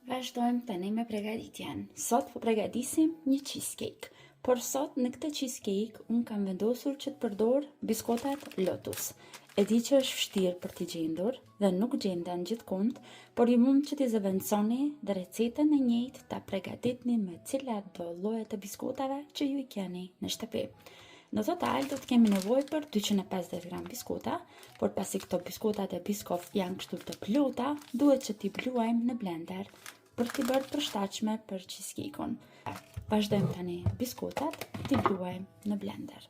Vazhdojmë tani me përgatitjen. Sot po përgatisim një cheesecake. Por sot në këtë cheesecake unë kam vendosur që të përdor biskotat Lotus. E di që është vështirë për t'i gjendur dhe nuk gjenden gjithkund, por ju mund që t'i zëvendësoni dhe recetën e njëjtë ta përgatitni me cilat do lloje të biskotave që ju i keni në shtëpi. Në total do të kemi nevojë për 250 gram biskota, por pasi këto biskotat e Biscoff janë kështu të plota, duhet që t'i bluajmë në blender për t'i bërë përshtatshme për cheesecake-un. Vazhdojmë tani biskotat t'i bluajmë në blender.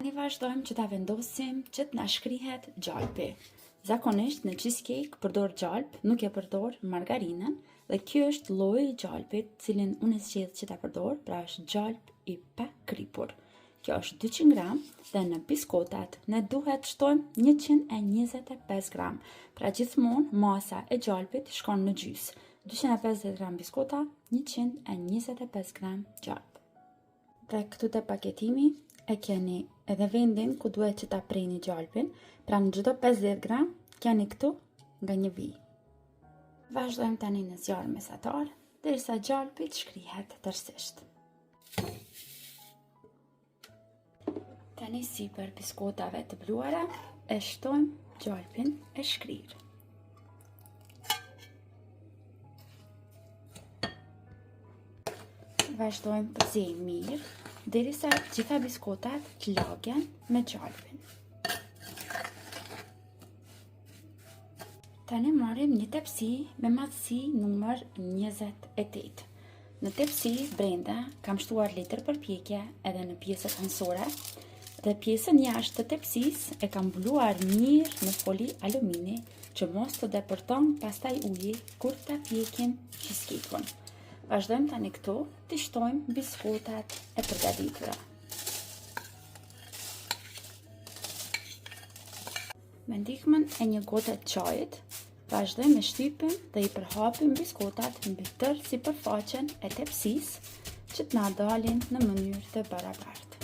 Ne vazhdojmë që ta vendosim që të na shkrihet gjalpi. Zakonisht në cheesecake përdor gjalp, nuk e përdor margarinën, dhe kjo është lloji i gjalpit, cilin unë zgjedh që ta përdor, pra është gjalp i pa kripur. Kjo është 200 gram dhe në biskotat ne duhet shtojmë 125 gram. Pra gjithmonë masa e gjalpit shkon në gjys. 250 gram biskota, 125 gram gjalp. Dhe këtu te paketimi e keni edhe vendin ku duhet që ta preni gjalpin, pra në çdo 50 gram keni këtu nga një vijë. Vazhdojmë tani në zjarr mesatar derisa gjalpi të shkrihet tërësisht. Tani sipër biskotave të bluara e shtojmë gjalpin e shkrirë. Vazhdojmë përzejmë mirë derisa gjitha biskotat të lagjen me gjalpin. Tani marrim një tepsi me madhësi numër 28. Në tepsi brenda kam shtuar letër përpjekje edhe në pjesët anësore dhe pjesën jashtë të tepsisë e kam mbuluar mirë në foli alumini që mos të depërton pastaj uji kur ta pjekim cheesecake-un. Vazhdojmë tani këtu të shtojmë biskotat e përgatitura. Me ndihmën e një gote të çajit, vazhdojmë me shtypim dhe i përhapim biskotat mbi tërë sipërfaqen e tepsisë që të na dalin në mënyrë të barabartë.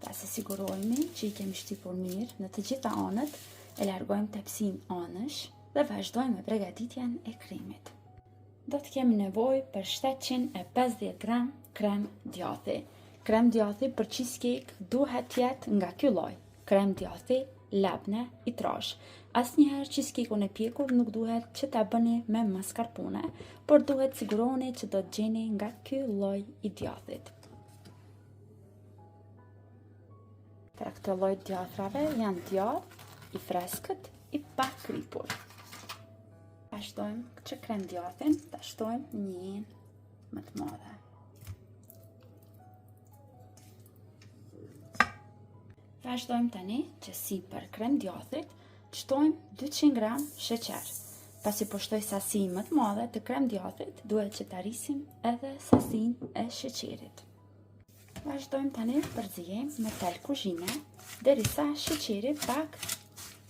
Pasi sigurohemi që i kemi shtypur mirë në të gjitha anët, e largojmë tepsinë anësh dhe vazhdojmë me përgatitjen e kremit. Do të kemi nevojë për 750 gram krem djathi. Krem djathi për cheesecake duhet të jetë nga ky lloj. Krem djathi, labne, i trash. Asnjëherë cheesecake-un e pjekur nuk duhet që ta bëni me mascarpone, por duhet siguroheni që do të gjeni nga ky lloj i djathit. Pra këto lloj djathrave janë djath, i freskët, i pa kripur. Vazhdojmë që krem djathin ta shtojmë në një më të madhe. Vazhdojmë tani që sipër krem djathit të shtojmë 200 gram sheqer. Pasi po shtoj sasi më të madhe të krem djathit, duhet që të arrisim edhe sasinë e sheqerit. Vazhdojmë tani të përziejmë me tel kuzhine derisa sheqeri pak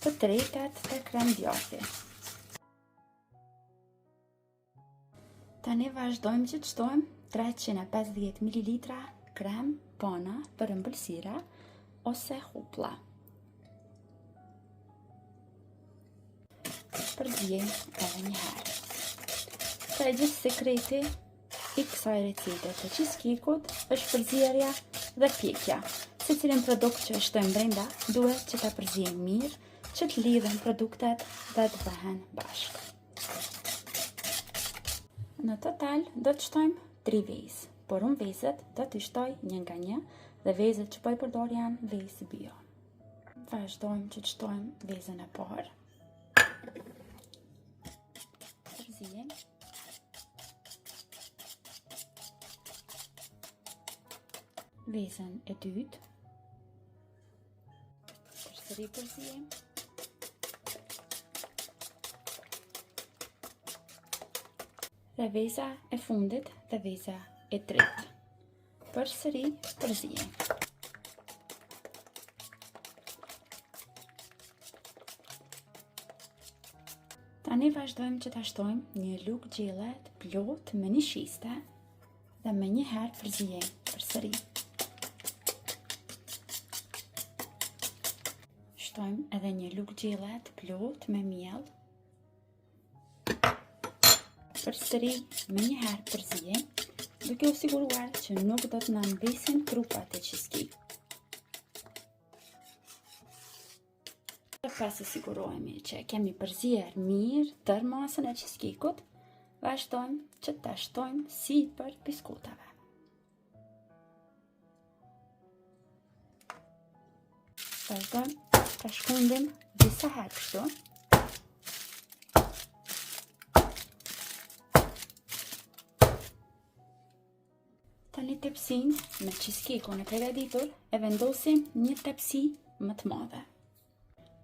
të tretet të krem djathi. Tani vazhdojmë që të shtojmë 350 ml krem pana për ëmbëlsira ose huplla. Përziejmë edhe një herë. Pra gjithë sekreti i kësaj recete të cheesecake-ut është përzierja dhe pjekja. Secilin produkt që e shtojmë brenda duhet që ta përziejmë mirë, që të lidhen produktet dhe të bëhen bashkë. Në total do të shtojmë 3 vezë, por unë vezët do të shtoj një nga një dhe vezët që po i përdor janë vezë bio. Vazhdojmë që të shtojmë vezën e parë. Përzijemi. Vezën e dytë. Përsëri përzijemi. Dhe veza e fundit dhe veza e tretë. Përsëri përzijemi. Tani vazhdojmë që ta shtojmë një lugë gjelle të plotë me një shiste dhe me një herë përzijemi përsëri. Shtojmë edhe një lugë gjelle të plotë me miell. Përsëri me një herë përzijemi, duke u siguruar që nuk do të na mbesin trupat e cheesecake. Pas të sigurohemi që kemi përzier mirë tërë masën e cheesecake-ut, vazhdojmë që ta shtojmë sipër biskutave. Vazhdojmë ta shkundim disa herë kështu. Tani tepsinë me cheesecake-un e përgatitur e vendosim një tepsi më të madhe.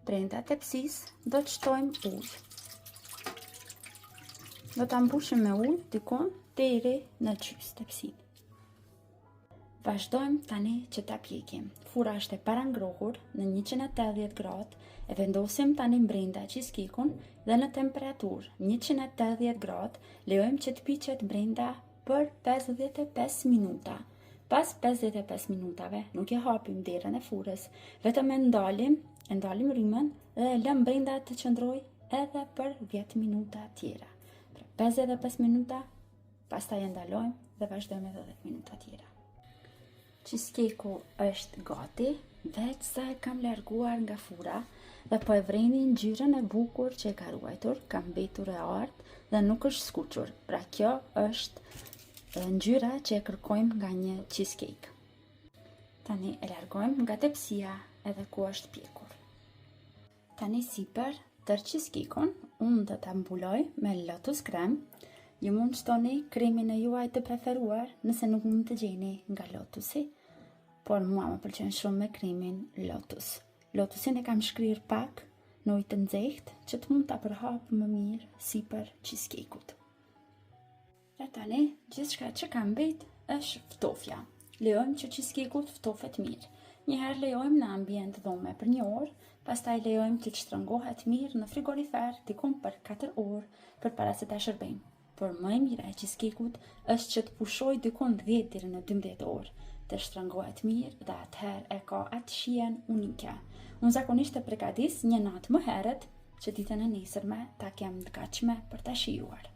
Brenda tepsisë do të shtojmë ujë. Do ta mbushim me ujë dikon deri në gjys tepsinë. Vazhdojmë tani që ta pjekim. Fura është e parangrohur në 180 gradë. E vendosim tani brenda cheesecake-un dhe në temperaturë 180 gradë lejojmë që të piqet brenda për 55 minuta. Pas 55 minutave nuk e hapim derën e furrës, vetëm e ndalim rrymën dhe e lëm brenda të qëndrojë edhe për 10 minuta tjera. Për 55 minuta, pastaj e ndalojmë dhe vazhdojmë edhe 10 minuta tjera. Cheesecake-u është gati, veç sa e kam larguar nga fura dhe po e vreni ngjyrën e bukur që e ka ruajtur, ka mbetur e artë dhe nuk është skuqur. Pra kjo është ngjyra që e kërkojmë nga një cheesecake. Tani e largojmë nga tepsia edhe ku është pjekur. Tani sipër tër cheesecake-un unë do ta mbuloj me lotus krem. Ju mund shtoni kremin e juaj të preferuar nëse nuk mund të gjeni nga lotusi, por mua më pëlqen shumë me kremin lotus. Lotusin e kam shkrir pak në ujë të nxehtë që të mund ta përhap më mirë sipër cheesecake-ut. E tani, gjithçka që ka mbet është ftofja. Lejojmë që cheesecake-u të ftofet mirë. Njëherë lejojmë në ambient dhome për 1 orë, pastaj lejojmë që të shtrëngohet mirë në frigorifer dikon për 4 orë përpara se ta shërbejmë. Por më e mira e cheesecake-ut është që të pushojë dikon 10 deri në 12 orë, të shtrëngohet mirë dhe atëherë e ka atë shijen unike. Unë zakonisht e përgatis një natë më herët që ditën e nesërme ta kem të gatshme për ta shijuar.